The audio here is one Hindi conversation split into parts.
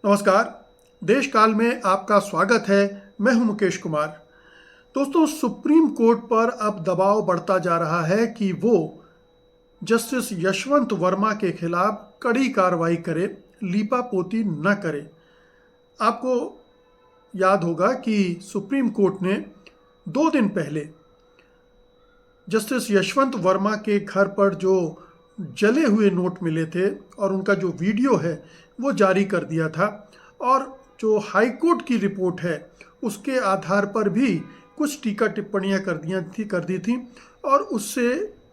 नमस्कार। देश काल में आपका स्वागत है। मैं हूं मुकेश कुमार। दोस्तों, सुप्रीम कोर्ट पर अब दबाव बढ़ता जा रहा है कि वो जस्टिस यशवंत वर्मा के खिलाफ कड़ी कार्रवाई करे, लीपापोती न करे। आपको याद होगा कि सुप्रीम कोर्ट ने 2 दिन पहले जस्टिस यशवंत वर्मा के घर पर जो जले हुए नोट मिले थे और उनका जो वीडियो है वो जारी कर दिया था, और जो हाई कोर्ट की रिपोर्ट है उसके आधार पर भी कुछ टीका टिप्पणियां कर दी थी और उससे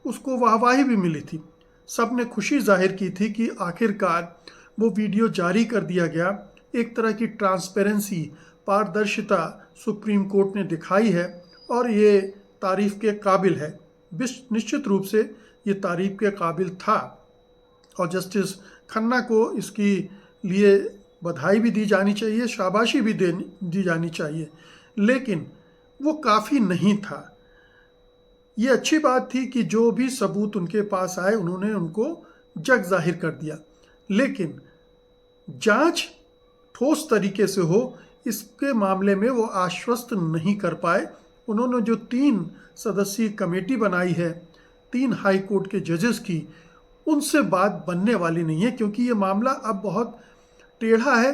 उसको वाहवाही भी मिली थी। सब ने खुशी जाहिर की थी कि आखिरकार वो वीडियो जारी कर दिया गया। एक तरह की ट्रांसपेरेंसी, पारदर्शिता सुप्रीम कोर्ट ने दिखाई है और ये तारीफ के काबिल है। निश्चित रूप से ये तारीफ के काबिल था और जस्टिस खन्ना को इसकी लिए बधाई भी दी जानी चाहिए, शाबाशी भी दी जानी चाहिए, लेकिन वो काफ़ी नहीं था। ये अच्छी बात थी कि जो भी सबूत उनके पास आए उन्होंने उनको जग जाहिर कर दिया, लेकिन जांच ठोस तरीके से हो इसके मामले में वो आश्वस्त नहीं कर पाए। उन्होंने जो 3 सदस्यीय कमेटी बनाई है 3 हाई कोर्ट के जजेस की, उनसे बात बनने वाली नहीं है, क्योंकि ये मामला अब बहुत टेढ़ा है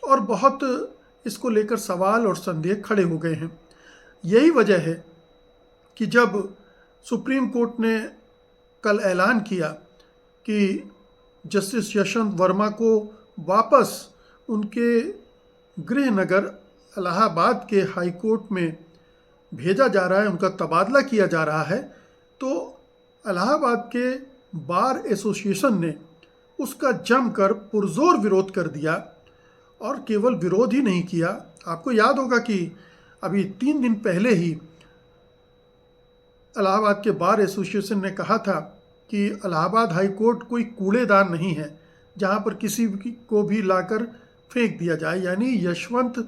और बहुत इसको लेकर सवाल और संदेह खड़े हो गए हैं। यही वजह है कि जब सुप्रीम कोर्ट ने कल ऐलान किया कि जस्टिस यशवंत वर्मा को वापस उनके गृह नगर इलाहाबाद के हाई कोर्ट में भेजा जा रहा है, उनका तबादला किया जा रहा है, तो इलाहाबाद के बार एसोसिएशन ने उसका जमकर पुरजोर विरोध कर दिया। और केवल विरोध ही नहीं किया, आपको याद होगा कि अभी 3 दिन पहले ही इलाहाबाद के बार एसोसिएशन ने कहा था कि इलाहाबाद हाई कोर्ट कोई कूड़ेदान नहीं है जहां पर किसी को भी लाकर फेंक दिया जाए। यानी यशवंत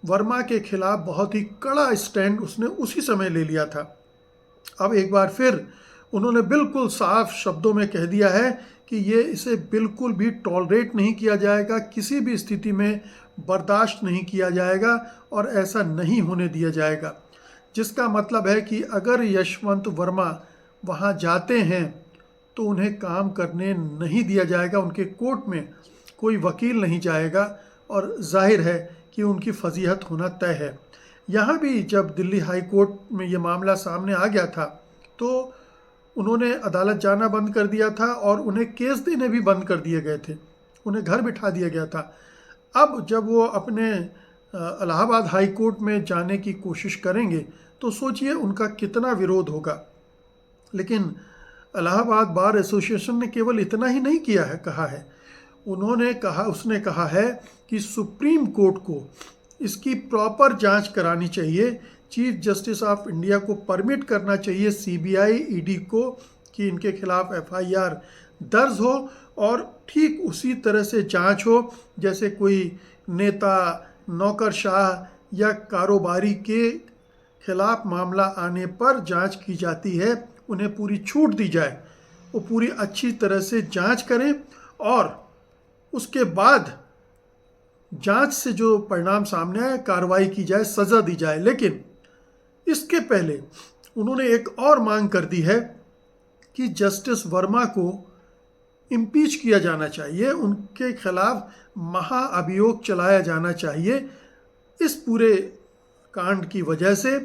वर्मा के खिलाफ बहुत ही कड़ा स्टैंड उसने उसी समय ले लिया था। अब एक बार फिर उन्होंने बिल्कुल साफ शब्दों में कह दिया है कि इसे बिल्कुल भी टॉलरेट नहीं किया जाएगा, किसी भी स्थिति में बर्दाश्त नहीं किया जाएगा और ऐसा नहीं होने दिया जाएगा। जिसका मतलब है कि अगर यशवंत वर्मा वहाँ जाते हैं तो उन्हें काम करने नहीं दिया जाएगा, उनके कोर्ट में कोई वकील नहीं जाएगा और जाहिर है कि उनकी फजीहत होना तय है। यहाँ भी जब दिल्ली हाई कोर्ट में ये मामला सामने आ गया था तो उन्होंने अदालत जाना बंद कर दिया था और उन्हें केस देने भी बंद कर दिए गए थे, उन्हें घर बिठा दिया गया था। अब जब वो अपने इलाहाबाद हाई कोर्ट में जाने की कोशिश करेंगे तो सोचिए उनका कितना विरोध होगा। लेकिन इलाहाबाद बार एसोसिएशन ने केवल इतना ही नहीं किया है, उसने कहा है कि सुप्रीम कोर्ट को इसकी प्रॉपर जांच करानी चाहिए। चीफ जस्टिस ऑफ इंडिया को परमिट करना चाहिए सीबीआई ईडी को कि इनके खिलाफ एफआईआर दर्ज हो और ठीक उसी तरह से जांच हो जैसे कोई नेता, नौकरशाह या कारोबारी के खिलाफ मामला आने पर जांच की जाती है। उन्हें पूरी छूट दी जाए, वो पूरी अच्छी तरह से जांच करें और उसके बाद जांच से जो परिणाम सामने आए कार्रवाई की जाए, सज़ा दी जाए। लेकिन इसके पहले उन्होंने एक और मांग कर दी है कि जस्टिस वर्मा को इम्पीच किया जाना चाहिए, उनके खिलाफ महाअभियोग चलाया जाना चाहिए इस पूरे कांड की वजह से।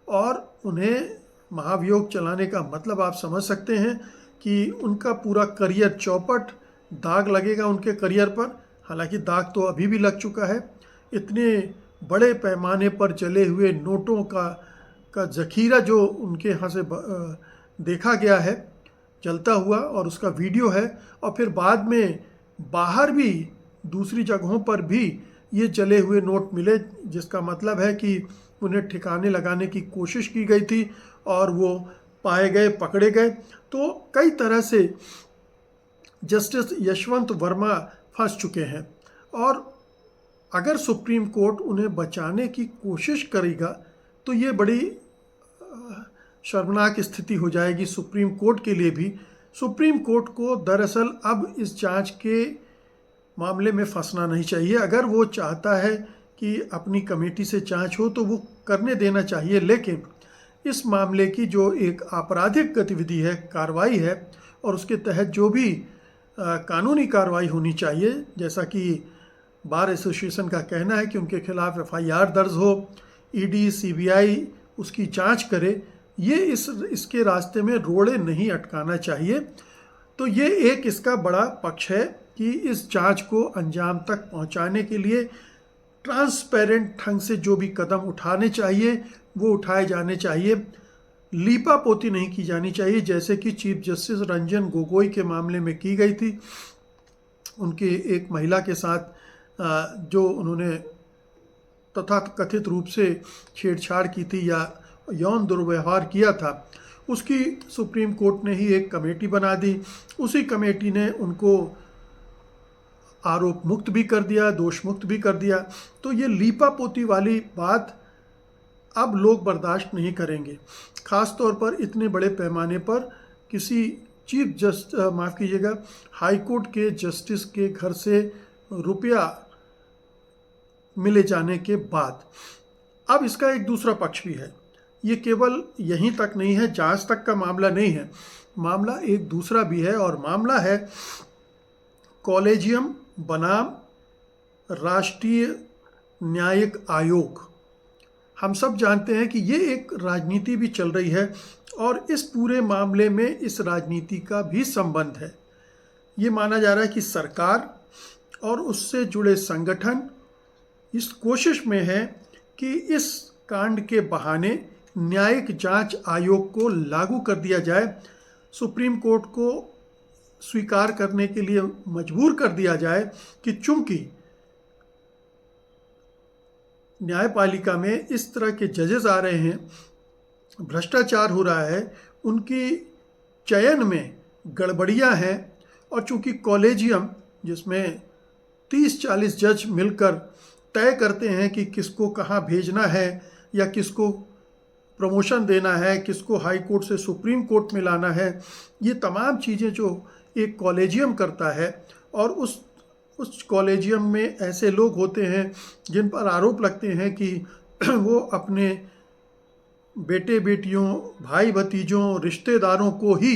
और उन्हें महाअभियोग चलाने का मतलब आप समझ सकते हैं कि उनका पूरा करियर चौपट, दाग लगेगा उनके करियर पर। हालांकि दाग तो अभी भी लग चुका है। इतने बड़े पैमाने पर जले हुए नोटों का ज़ख़ीरा जो उनके यहाँ से देखा गया है जलता हुआ, और उसका वीडियो है, और फिर बाद में बाहर भी दूसरी जगहों पर भी ये जले हुए नोट मिले, जिसका मतलब है कि उन्हें ठिकाने लगाने की कोशिश की गई थी और वो पाए गए, पकड़े गए। तो कई तरह से जस्टिस यशवंत वर्मा फंस चुके हैं और अगर सुप्रीम कोर्ट उन्हें बचाने की कोशिश करेगा तो ये बड़ी शर्मनाक स्थिति हो जाएगी सुप्रीम कोर्ट के लिए भी। सुप्रीम कोर्ट को दरअसल अब इस जांच के मामले में फंसना नहीं चाहिए। अगर वो चाहता है कि अपनी कमेटी से जांच हो तो वो करने देना चाहिए, लेकिन इस मामले की जो एक आपराधिक गतिविधि है, कार्रवाई है, और उसके तहत जो भी कानूनी कार्रवाई होनी चाहिए, जैसा कि बार एसोसिएशन का कहना है कि उनके खिलाफ एफआईआर दर्ज हो, ईडी सीबीआई उसकी जांच करे, ये इसके रास्ते में रोड़े नहीं अटकाना चाहिए। तो ये एक इसका बड़ा पक्ष है कि इस जांच को अंजाम तक पहुंचाने के लिए ट्रांसपेरेंट ढंग से जो भी कदम उठाने चाहिए वो उठाए जाने चाहिए। लीपापोती नहीं की जानी चाहिए, जैसे कि चीफ जस्टिस रंजन गोगोई के मामले में की गई थी। उनके एक महिला के साथ जो उन्होंने तथाकथित रूप से छेड़छाड़ की थी या यौन दुर्व्यवहार किया था, उसकी सुप्रीम कोर्ट ने ही एक कमेटी बना दी। उसी कमेटी ने उनको आरोप मुक्त भी कर दिया, दोष मुक्त भी कर दिया। तो ये लीपापोती वाली बात अब लोग बर्दाश्त नहीं करेंगे, ख़ास तौर पर इतने बड़े पैमाने पर किसी माफ़ कीजिएगा, हाई कोर्ट के जस्टिस के घर से रुपया मिले जाने के बाद। अब इसका एक दूसरा पक्ष भी है, ये केवल यहीं तक नहीं है, जांच तक का मामला नहीं है, मामला एक दूसरा भी है, और मामला है कॉलेजियम बनाम राष्ट्रीय न्यायिक आयोग। हम सब जानते हैं कि ये एक राजनीति भी चल रही है और इस पूरे मामले में इस राजनीति का भी संबंध है। ये माना जा रहा है कि सरकार और उससे जुड़े संगठन इस कोशिश में है कि इस कांड के बहाने न्यायिक जांच आयोग को लागू कर दिया जाए, सुप्रीम कोर्ट को स्वीकार करने के लिए मजबूर कर दिया जाए कि चूंकि न्यायपालिका में इस तरह के जजेस आ रहे हैं, भ्रष्टाचार हो रहा है, उनकी चयन में गड़बड़ियां हैं, और चूंकि कॉलेजियम जिसमें 30-40 जज मिलकर तय करते हैं कि किसको कहाँ भेजना है या किसको प्रमोशन देना है, किसको हाई कोर्ट से सुप्रीम कोर्ट में लाना है, ये तमाम चीज़ें जो एक कॉलेजियम करता है, और उस कॉलेजियम में ऐसे लोग होते हैं जिन पर आरोप लगते हैं कि वो अपने बेटे बेटियों, भाई भतीजों, रिश्तेदारों को ही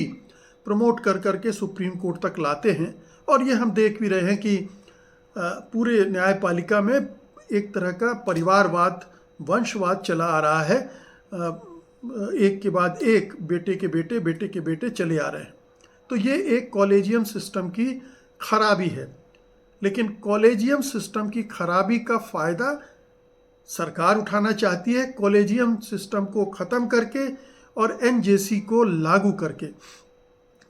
प्रमोट कर करके सुप्रीम कोर्ट तक लाते हैं। और ये हम देख भी रहे हैं कि पूरे न्यायपालिका में एक तरह का परिवारवाद, वंशवाद चला आ रहा है, एक के बाद एक, बेटे के बेटे, बेटे के बेटे चले आ रहे हैं। तो ये एक कॉलेजियम सिस्टम की खराबी है, लेकिन कॉलेजियम सिस्टम की खराबी का फ़ायदा सरकार उठाना चाहती है, कॉलेजियम सिस्टम को ख़त्म करके और एनजेसी को लागू करके।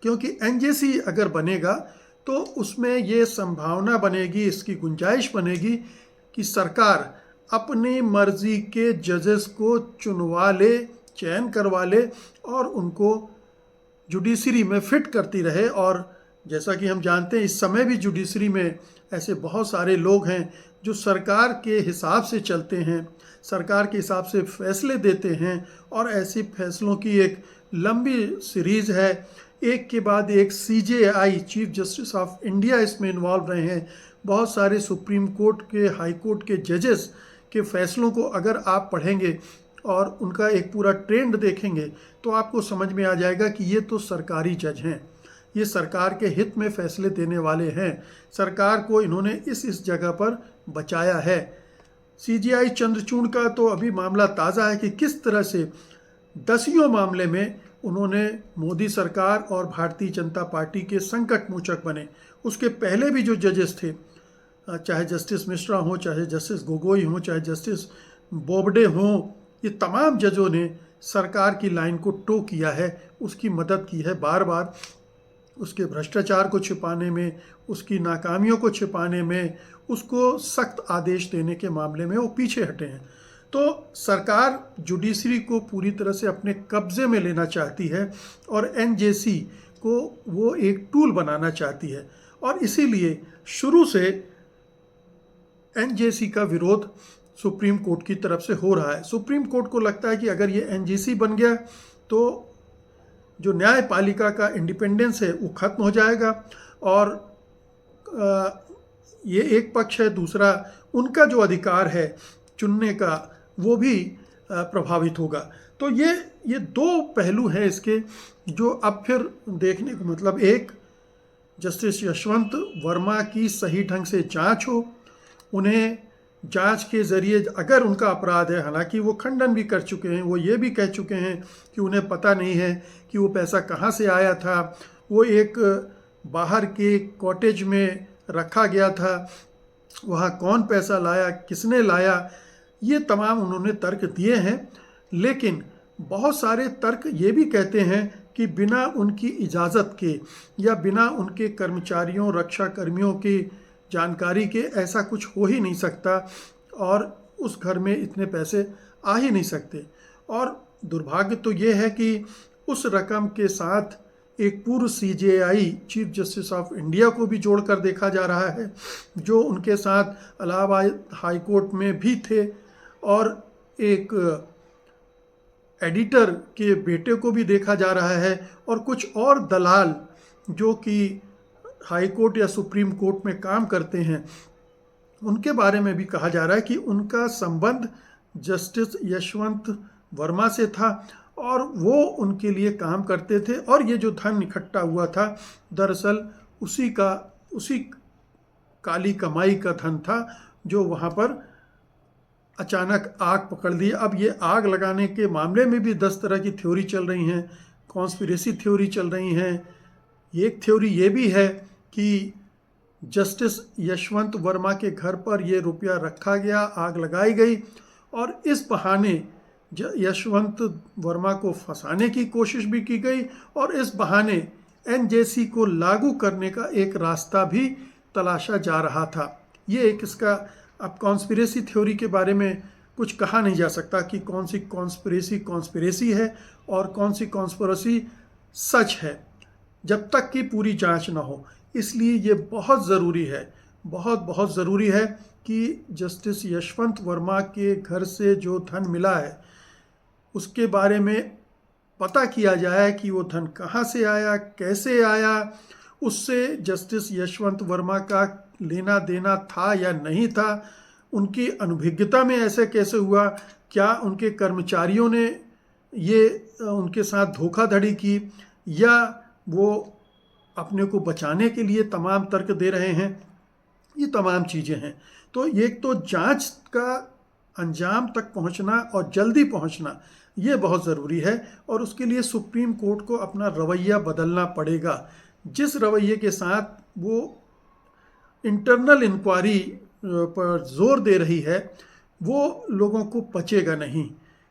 क्योंकि एनजेसी अगर बनेगा तो उसमें ये संभावना बनेगी, इसकी गुंजाइश बनेगी कि सरकार अपनी मर्जी के जजेस को चुनवा ले, चयन करवा ले और उनको जुडिशरी में फिट करती रहे। और जैसा कि हम जानते हैं, इस समय भी जुडिशरी में ऐसे बहुत सारे लोग हैं जो सरकार के हिसाब से चलते हैं, सरकार के हिसाब से फैसले देते हैं, और ऐसे फैसलों की एक लंबी सीरीज़ है। एक के बाद एक CJI, chief justice of India, इसमें इन्वॉल्व रहे हैं। बहुत सारे सुप्रीम कोर्ट के, हाई कोर्ट के जजेस के फैसलों को अगर आप पढ़ेंगे और उनका एक पूरा ट्रेंड देखेंगे तो आपको समझ में आ जाएगा कि ये तो सरकारी जज हैं, ये सरकार के हित में फैसले देने वाले हैं। सरकार को इन्होंने इस जगह पर बचाया है। सीजेआई चंद्रचूड़ का तो अभी मामला ताज़ा है कि किस तरह से दसियों मामले में उन्होंने मोदी सरकार और भारतीय जनता पार्टी के संकट मोचक बने। उसके पहले भी जो जजेस थे, चाहे जस्टिस मिश्रा हों, चाहे जस्टिस गोगोई हों, चाहे जस्टिस बोबडे हों, ये तमाम जजों ने सरकार की लाइन को टो किया है, उसकी मदद की है बार बार, उसके भ्रष्टाचार को छिपाने में, उसकी नाकामियों को छिपाने में, उसको सख्त आदेश देने के मामले में वो पीछे हटे हैं। तो सरकार जुडिशरी को पूरी तरह से अपने कब्जे में लेना चाहती है और एनजेसी को वो एक टूल बनाना चाहती है, और इसीलिए शुरू से एनजेसी का विरोध सुप्रीम कोर्ट की तरफ से हो रहा है। सुप्रीम कोर्ट को लगता है कि अगर ये एनजेसी बन गया तो जो न्यायपालिका का इंडिपेंडेंस है वो खत्म हो जाएगा, और ये एक पक्ष है, दूसरा उनका जो अधिकार है चुनने का वो भी प्रभावित होगा। तो ये दो पहलू हैं इसके, जो अब फिर देखने को, मतलब एक, जस्टिस यशवंत वर्मा की सही ढंग से जांच हो, उन्हें जांच के ज़रिए अगर उनका अपराध है, हालांकि वो खंडन भी कर चुके हैं, वो ये भी कह चुके हैं कि उन्हें पता नहीं है कि वो पैसा कहाँ से आया था, वो एक बाहर के कॉटेज में रखा गया था, वहाँ कौन पैसा लाया, किसने लाया, ये तमाम उन्होंने तर्क दिए हैं। लेकिन बहुत सारे तर्क ये भी कहते हैं कि बिना उनकी इजाज़त के या बिना उनके कर्मचारियों, रक्षा कर्मियों की जानकारी के ऐसा कुछ हो ही नहीं सकता और उस घर में इतने पैसे आ ही नहीं सकते। और दुर्भाग्य तो ये है कि उस रकम के साथ एक पूर्व CJI, chief justice of India को भी जोड़कर देखा जा रहा है, जो उनके साथ इलाहाबाद हाई कोर्ट में भी थे, और एक एडिटर के बेटे को भी देखा जा रहा है, और कुछ और दलाल जो कि हाई कोर्ट या सुप्रीम कोर्ट में काम करते हैं, उनके बारे में भी कहा जा रहा है कि उनका संबंध जस्टिस यशवंत वर्मा से था और वो उनके लिए काम करते थे, और ये जो धन इकट्ठा हुआ था दरअसल उसी काली कमाई का धन था जो वहाँ पर अचानक आग पकड़ ली। अब ये आग लगाने के मामले में भी 10 तरह की थ्योरी चल रही हैं, कॉन्स्पिरेसी थ्योरी चल रही हैं। एक थ्योरी ये भी है कि जस्टिस यशवंत वर्मा के घर पर ये रुपया रखा गया, आग लगाई गई, और इस बहाने यशवंत वर्मा को फंसाने की कोशिश भी की गई, और इस बहाने NJC को लागू करने का एक रास्ता भी तलाशा जा रहा था। ये एक इसका, अब कॉन्स्पिरेसी थ्योरी के बारे में कुछ कहा नहीं जा सकता कि कौन सी कॉन्स्पिरेसी है और कौन सी कॉन्स्पिरेसी सच है, जब तक कि पूरी जांच ना हो। इसलिए ये बहुत ज़रूरी है, बहुत ज़रूरी है कि जस्टिस यशवंत वर्मा के घर से जो धन मिला है उसके बारे में पता किया जाए कि वो धन कहाँ से आया, कैसे आया, उससे जस्टिस यशवंत वर्मा का लेना देना था या नहीं था, उनकी अनभिज्ञता में ऐसे कैसे हुआ, क्या उनके कर्मचारियों ने ये उनके साथ धोखाधड़ी की, या वो अपने को बचाने के लिए तमाम तर्क दे रहे हैं। ये तमाम चीज़ें हैं। तो एक तो जांच का अंजाम तक पहुंचना और जल्दी पहुंचना ये बहुत ज़रूरी है, और उसके लिए सुप्रीम कोर्ट को अपना रवैया बदलना पड़ेगा। जिस रवैये के साथ वो इंटरनल इंक्वायरी पर जोर दे रही है वो लोगों को पचेगा नहीं,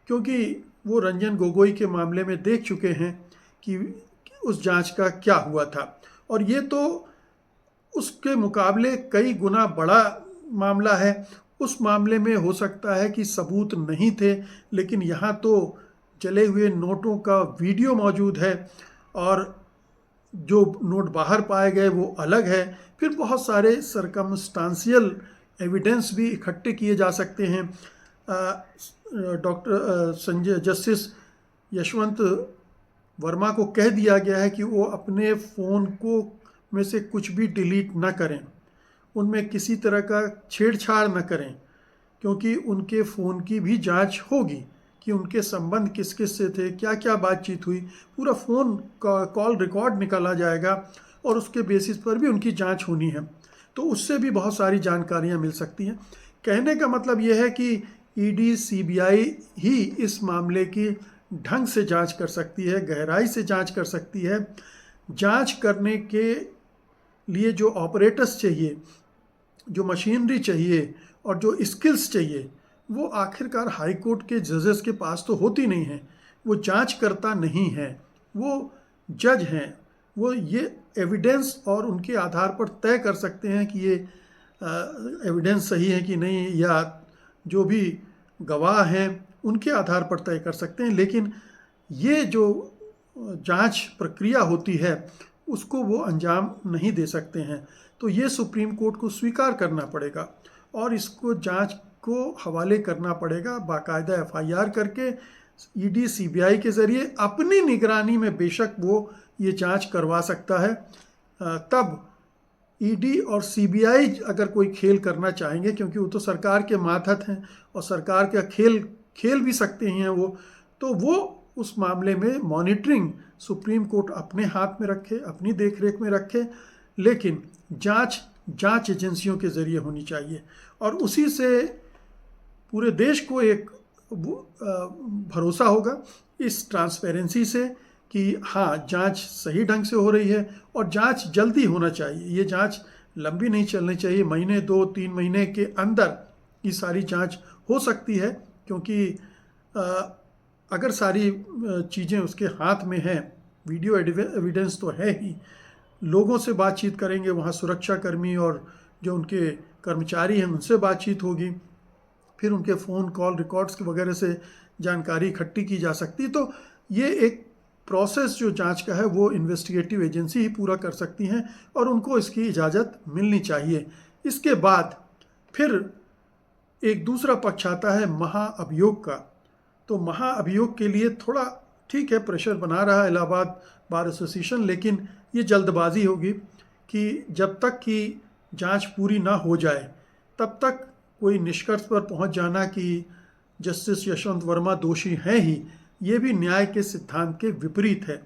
क्योंकि वो रंजन गोगोई के मामले में देख चुके हैं कि उस जांच का क्या हुआ था, और ये तो उसके मुकाबले कई गुना बड़ा मामला है। उस मामले में हो सकता है कि सबूत नहीं थे, लेकिन यहाँ तो जले हुए नोटों का वीडियो मौजूद है, और जो नोट बाहर पाए गए वो अलग है। फिर बहुत सारे सरकमस्टांशियल एविडेंस भी इकट्ठे किए जा सकते हैं। जस्टिस यशवंत वर्मा को कह दिया गया है कि वो अपने फ़ोन को में से कुछ भी डिलीट ना करें, उनमें किसी तरह का छेड़छाड़ न करें, क्योंकि उनके फ़ोन की भी जांच होगी कि उनके संबंध किस किस से थे, क्या क्या बातचीत हुई, पूरा फ़ोन का कॉल रिकॉर्ड निकाला जाएगा और उसके बेसिस पर भी उनकी जांच होनी है। तो उससे भी बहुत सारी जानकारियां मिल सकती हैं। कहने का मतलब ये है कि ईडी सीबीआई ही इस मामले की ढंग से जांच कर सकती है, गहराई से जांच कर सकती है। जांच करने के लिए जो ऑपरेटर्स चाहिए, जो मशीनरी चाहिए और जो स्किल्स चाहिए, वो आखिरकार हाई कोर्ट के जजेस के पास तो होती नहीं है। वो जांचकर्ता नहीं है, वो जज हैं। वो ये एविडेंस और उनके आधार पर तय कर सकते हैं कि ये एविडेंस सही है कि नहीं, या जो भी गवाह हैं उनके आधार पर तय कर सकते हैं। लेकिन ये जो जांच प्रक्रिया होती है उसको वो अंजाम नहीं दे सकते हैं। तो ये सुप्रीम कोर्ट को स्वीकार करना पड़ेगा और इसको जांच को हवाले करना पड़ेगा, बाकायदा FIR करके ईडी सीबीआई के ज़रिए अपनी निगरानी में। बेशक वो ये जांच करवा सकता है, तब ईडी और सीबीआई अगर कोई खेल करना चाहेंगे, क्योंकि वो तो सरकार के मातहत हैं और सरकार का खेल भी सकते हैं वो, तो वो उस मामले में मॉनिटरिंग सुप्रीम कोर्ट अपने हाथ में रखे, अपनी देखरेख में रखे, लेकिन जांच एजेंसियों के जरिए होनी चाहिए। और उसी से पूरे देश को एक भरोसा होगा इस ट्रांसपेरेंसी से कि हाँ, जांच सही ढंग से हो रही है और जांच जल्दी होना चाहिए। ये जांच लंबी नहीं चलनी चाहिए, महीने 2-3 महीने के अंदर ये सारी जांच हो सकती है, क्योंकि अगर सारी चीज़ें उसके हाथ में हैं, वीडियो एविडेंस तो है ही, लोगों से बातचीत करेंगे, वहाँ सुरक्षाकर्मी और जो उनके कर्मचारी हैं उनसे बातचीत होगी, फिर उनके फ़ोन कॉल रिकॉर्ड्स वगैरह से जानकारी इकट्ठी की जा सकती है। तो ये एक प्रोसेस जो जांच का है वो इन्वेस्टिगेटिव एजेंसी ही पूरा कर सकती हैं और उनको इसकी इजाज़त मिलनी चाहिए। इसके बाद फिर एक दूसरा पक्ष आता है महाअभियोग का। तो महाअभियोग के लिए थोड़ा ठीक है, प्रेशर बना रहा है इलाहाबाद बार एसोसिएशन, लेकिन ये जल्दबाजी होगी कि जब तक कि जांच पूरी ना हो जाए तब तक कोई निष्कर्ष पर पहुंच जाना कि जस्टिस यशवंत वर्मा दोषी हैं ही, ये भी न्याय के सिद्धांत के विपरीत है।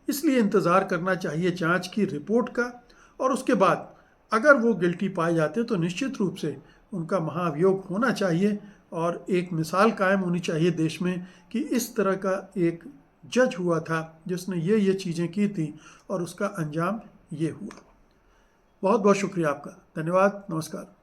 इसलिए इंतज़ार करना चाहिए जांच की रिपोर्ट का, और उसके बाद अगर वो गिल्टी पाए जाते तो निश्चित रूप से उनका महाअभियोग होना चाहिए और एक मिसाल कायम होनी चाहिए देश में कि इस तरह का एक जज हुआ था जिसने ये चीज़ें की थी और उसका अंजाम ये हुआ। बहुत बहुत शुक्रिया आपका, धन्यवाद, नमस्कार।